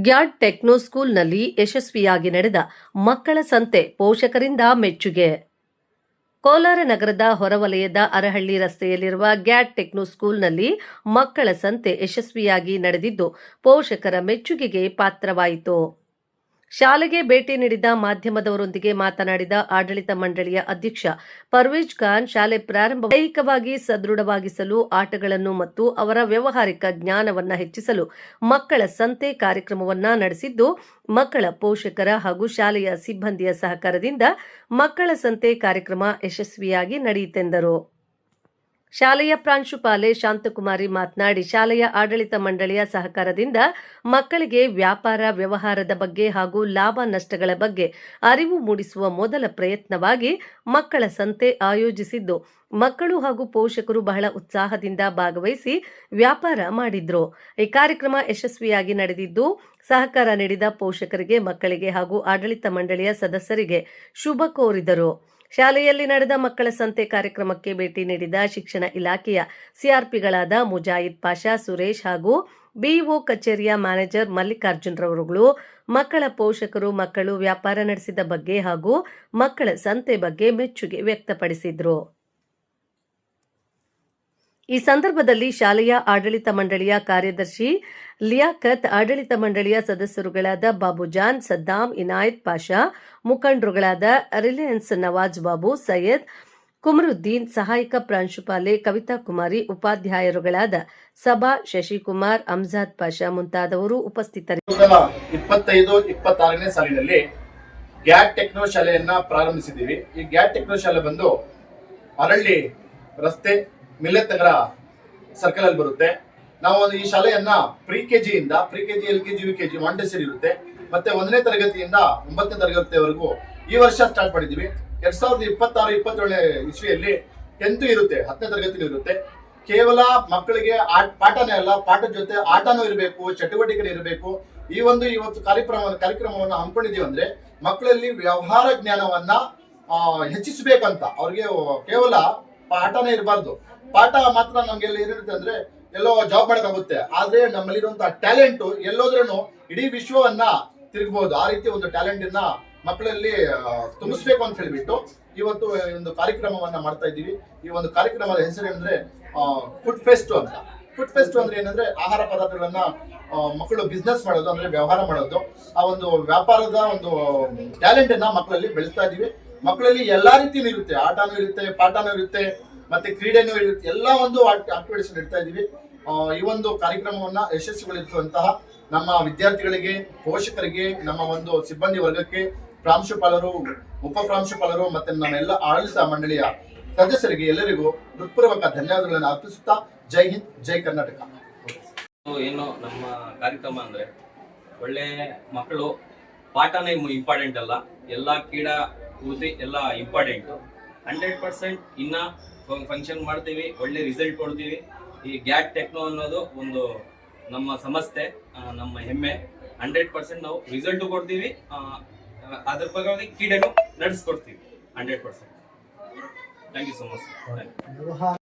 ಗ್ಯಾಡ್ techno ಸ್ಕೂಲ್ನಲ್ಲಿ ಯಶಸ್ವಿಯಾಗಿ ನಡೆದ ಮಕ್ಕಳ ಸಂತೆ ಪೋಷಕರಿಂದ ಮೆಚ್ಚುಗೆ. ಕೋಲಾರ ನಗರದ ಹೊರವಲಯದ ಅರಹಳ್ಳಿ ರಸ್ತೆಯಲ್ಲಿರುವ ಗ್ಯಾಡ್ ಟೆಕ್ನೋ ಸ್ಕೂಲ್ನಲ್ಲಿ ಮಕ್ಕಳ ಸಂತೆ ಯಶಸ್ವಿಯಾಗಿ ನಡೆದಿದ್ದು ಪೋಷಕರ ಮೆಚ್ಚುಗೆಗೆ ಪಾತ್ರವಾಯಿತು. ಶಾಲೆಗೆ ಭೇಟಿ ನೀಡಿದ ಮಾಧ್ಯಮದವರೊಂದಿಗೆ ಮಾತನಾಡಿದ ಆಡಳಿತ ಮಂಡಳಿಯ ಅಧ್ಯಕ್ಷ ಪರ್ವೇಜ್ ಖಾನ್, ಶಾಲೆ ಪ್ರಾರಂಭ ದೈಹಿಕವಾಗಿ ಸದೃಢವಾಗಿಸಲು, ಆಟಗಳನ್ನು ಮತ್ತು ಅವರ ವ್ಯಾವಹಾರಿಕ ಜ್ಞಾನವನ್ನು ಹೆಚ್ಚಿಸಲು ಮಕ್ಕಳ ಸಂತೆ ಕಾರ್ಯಕ್ರಮವನ್ನು ನಡೆಸಿದ್ದು, ಮಕ್ಕಳ ಪೋಷಕರ ಹಾಗೂ ಶಾಲೆಯ ಸಿಬ್ಬಂದಿಯ ಸಹಕಾರದಿಂದ ಮಕ್ಕಳ ಸಂತೆ ಕಾರ್ಯಕ್ರಮ ಯಶಸ್ವಿಯಾಗಿ ನಡೆಯಿತೆಂದರು. ಶಾಲೆಯ ಪ್ರಾಂಶುಪಾಲೆ ಶಾಂತಕುಮಾರಿ ಮಾತನಾಡಿ, ಶಾಲೆಯ ಆಡಳಿತ ಮಂಡಳಿಯ ಸಹಕಾರದಿಂದ ಮಕ್ಕಳಿಗೆ ವ್ಯಾಪಾರ ವ್ಯವಹಾರದ ಬಗ್ಗೆ ಹಾಗೂ ಲಾಭ ನಷ್ಟಗಳ ಬಗ್ಗೆ ಅರಿವು ಮೂಡಿಸುವ ಮೊದಲ ಪ್ರಯತ್ನವಾಗಿ ಮಕ್ಕಳ ಸಂತೆ ಆಯೋಜಿಸಿದ್ದು, ಮಕ್ಕಳು ಹಾಗೂ ಪೋಷಕರು ಬಹಳ ಉತ್ಸಾಹದಿಂದ ಭಾಗವಹಿಸಿ ವ್ಯಾಪಾರ ಮಾಡಿದ್ರು. ಈ ಕಾರ್ಯಕ್ರಮ ಯಶಸ್ವಿಯಾಗಿ ನಡೆದಿದ್ದು, ಸಹಕಾರ ನೀಡಿದ ಪೋಷಕರಿಗೆ, ಮಕ್ಕಳಿಗೆ ಹಾಗೂ ಆಡಳಿತ ಮಂಡಳಿಯ ಸದಸ್ಯರಿಗೆ ಶುಭ ಕೋರಿದರು. ಶಾಲೆಯಲ್ಲಿ ನಡೆದ ಮಕ್ಕಳ ಸಂತೆ ಕಾರ್ಯಕ್ರಮಕ್ಕೆ ಭೇಟಿ ನೀಡಿದ ಶಿಕ್ಷಣ ಇಲಾಖೆಯ ಸಿಆರ್ಪಿಗಳಾದ ಮುಜಾಹಿದ್ ಪಾಷಾ, ಸುರೇಶ್ ಹಾಗೂ ಬಿಇಒ ಕಚೇರಿಯ ಮ್ಯಾನೇಜರ್ ಮಲ್ಲಿಕಾರ್ಜುನ್ ರವರುಗಳು ಮಕ್ಕಳ ಪೋಷಕರು ಮಕ್ಕಳು ವ್ಯಾಪಾರ ನಡೆಸಿದ ಬಗ್ಗೆ ಹಾಗೂ ಮಕ್ಕಳ ಸಂತೆ ಬಗ್ಗೆ ಮೆಚ್ಚುಗೆ ವ್ಯಕ್ತಪಡಿಸಿದರು. ಈ ಸಂದರ್ಭದಲ್ಲಿ ಶಾಲೆಯ ಆಡಳಿತ ಮಂಡಳಿಯ ಕಾರ್ಯದರ್ಶಿ ಲಿಯಾಕತ್, ಆಡಳಿತ ಮಂಡಳಿಯ ಸದಸ್ಯರುಗಳಾದ ಬಾಬುಜಾನ್, ಸದ್ದಾಂ, ಇನಾಯತ್ ಪಾಷಾ, ಮುಖಂಡರುಗಳಾದ ರಿಲಯನ್ಸ್ ನವಾಜ್ ಬಾಬು, ಸೈಯದ್ ಕುಮರುದ್ದೀನ್, ಸಹಾಯಕ ಪ್ರಾಂಶುಪಾಲೆ ಕವಿತಾ ಕುಮಾರಿ, ಉಪಾಧ್ಯಾಯರುಗಳಾದ ಸಬಾ, ಶಶಿಕುಮಾರ್, ಅಮ್ಜಾದ್ ಪಾಷಾ ಮುಂತಾದವರು ಉಪಸ್ಥಿತರಿದ್ದರು. 25-26ನೇ ಸಾಲಿನಲ್ಲಿ ಗ್ಯಾಡ್ ಟೆಕ್ನೋ ಶಾಲೆಯನ್ನ ಪ್ರಾರಂಭಿಸಿದ್ದೀವಿ. ಈ ಗ್ಯಾಡ್ ಟೆಕ್ನೋ ಶಾಲೆ ಬಂದು ಅರಳ್ಳಿ ರಸ್ತೆ ಮಿಲ್ಲೆತ್ ನಗರ ಸರ್ಕಲ್ ಅಲ್ಲಿ ಬರುತ್ತೆ. ನಾವು ಈ ಶಾಲೆಯನ್ನ pre KG, LKG, UKG Montessori ಇರುತ್ತೆ. ಮತ್ತೆ 1ನೇ ತರಗತಿಯಿಂದ 9ನೇ ತರಗತಿವರೆಗೂ ಈ ವರ್ಷ ಸ್ಟಾರ್ಟ್ ಮಾಡಿದ್ದೀವಿ. 2026-27 ಇಸ್ವಿಯಲ್ಲಿ 10th ಇರುತ್ತೆ, 10ನೇ ತರಗತಿನೂ ಇರುತ್ತೆ. ಕೇವಲ ಮಕ್ಕಳಿಗೆ ಪಾಠನೇ ಅಲ್ಲ, ಪಾಠದ ಜೊತೆ ಆಟನೂ ಇರಬೇಕು, ಚಟುವಟಿಕೆ ಇರಬೇಕು. ಇವತ್ತು ಕಾರ್ಯಕ್ರಮವನ್ನು ಹಮ್ಮಿಕೊಂಡಿದ್ದೀವಿ ಅಂದ್ರೆ ಮಕ್ಕಳಲ್ಲಿ ವ್ಯವಹಾರ ಜ್ಞಾನವನ್ನ ಹೆಚ್ಚಿಸಬೇಕಂತ. ಅವ್ರಿಗೆ ಕೇವಲ ಪಾಠನೇ ಇರಬಾರ್ದು. ಪಾಠ ಮಾತ್ರ ನಮ್ಗೆಲ್ಲ ಏನಿರುತ್ತೆ ಅಂದ್ರೆ ಎಲ್ಲೋ ಜಾಬ್ ಮಾಡಕ್ಕಾಗುತ್ತೆ, ಆದ್ರೆ ನಮ್ಮಲ್ಲಿರುವಂತಹ ಟ್ಯಾಲೆಂಟ್ ಎಲ್ಲೋದ್ರೂ ಇಡೀ ವಿಶ್ವವನ್ನ ತಿರುಗಬಹುದು. ಆ ರೀತಿ ಒಂದು ಟ್ಯಾಲೆಂಟ್ ಅನ್ನ ಮಕ್ಕಳಲ್ಲಿ ತುಂಬಿಸ್ಬೇಕು ಅಂತ ಹೇಳ್ಬಿಟ್ಟು ಇವತ್ತು ಒಂದು ಕಾರ್ಯಕ್ರಮವನ್ನ ಮಾಡ್ತಾ ಇದ್ದೀವಿ. ಈ ಒಂದು ಕಾರ್ಯಕ್ರಮದ ಹೆಸರು ಏನಂದ್ರೆ ಫುಡ್ ಫೆಸ್ಟ್ ಅಂತ. ಫುಡ್ ಫೆಸ್ಟ್ ಅಂದ್ರೆ ಏನಂದ್ರೆ ಆಹಾರ ಪದಾರ್ಥಗಳನ್ನ ಮಕ್ಕಳು ಬಿಸ್ನೆಸ್ ಮಾಡೋದು, ಅಂದ್ರೆ ವ್ಯವಹಾರ ಮಾಡೋದು. ಆ ಒಂದು ವ್ಯಾಪಾರದ ಒಂದು ಟ್ಯಾಲೆಂಟ್ ಅನ್ನ ಮಕ್ಕಳಲ್ಲಿ ಬೆಳೆಸ್ತಾ ಇದೀವಿ. ಮಕ್ಕಳಲ್ಲಿ ಎಲ್ಲಾ ರೀತಿನೂ ಇರುತ್ತೆ, ಆಟನೂ ಇರುತ್ತೆ, ಪಾಠನೂ ಇರುತ್ತೆ, ಮತ್ತೆ ಕ್ರೀಡೆನೂ ಇರುತ್ತೆ. ಎಲ್ಲ ಒಂದು ಆಕ್ಟಿವಿಟೀಸ್ ಇಡ್ತಾ ಇದೀವಿ. ಈ ಒಂದು ಕಾರ್ಯಕ್ರಮವನ್ನ ಯಶಸ್ವಿಗೊಳಿಸುವಂತಹ ನಮ್ಮ ವಿದ್ಯಾರ್ಥಿಗಳಿಗೆ, ಪೋಷಕರಿಗೆ, ನಮ್ಮ ಒಂದು ಸಿಬ್ಬಂದಿ ವರ್ಗಕ್ಕೆ, ಪ್ರಾಂಶುಪಾಲರು, ಉಪ ಪ್ರಾಂಶುಪಾಲರು ಮತ್ತೆ ನಮ್ಮೆಲ್ಲ ಆಡಳಿತ ಮಂಡಳಿಯ ಸದಸ್ಯರಿಗೆ ಎಲ್ಲರಿಗೂ ಹೃತ್ಪೂರ್ವಕ ಧನ್ಯವಾದಗಳನ್ನು ಅರ್ಪಿಸುತ್ತಾ ಜೈ ಹಿಂದ್, ಜೈ ಕರ್ನಾಟಕ. ಏನು ನಮ್ಮ ಕಾರ್ಯಕ್ರಮ ಅಂದ್ರೆ ಒಳ್ಳೆ ಮಕ್ಕಳು ಪಾಠನೇ ಇಂಪಾರ್ಟೆಂಟ್ ಅಲ್ಲ, ಎಲ್ಲ ಕ್ರೀಡಾ ವೃತ್ತಿ ಎಲ್ಲ ಇಂಪಾರ್ಟೆಂಟ್. 100% ಇನ್ನ ಫಂಕ್ಷನ್ ಮಾಡ್ತೀವಿ, ಒಳ್ಳೆ ರಿಸಲ್ಟ್ ಕೊಡ್ತೀವಿ. ಈ ಗ್ಯಾಡ್ ಟೆಕ್ನೋ ಅನ್ನೋದು ಒಂದು ನಮ್ಮ ಸಂಸ್ಥೆ, ನಮ್ಮ ಹೆಮ್ಮೆ. 100% ನಾವು ರಿಸಲ್ಟ್ ಕೊಡ್ತೀವಿ, ಅದ್ರ ಪರವಾಗಿ ಕ್ರೀಡೆನೂ ನಡೆಸ್ಕೊಡ್ತೀವಿ 100%. Thank you so much.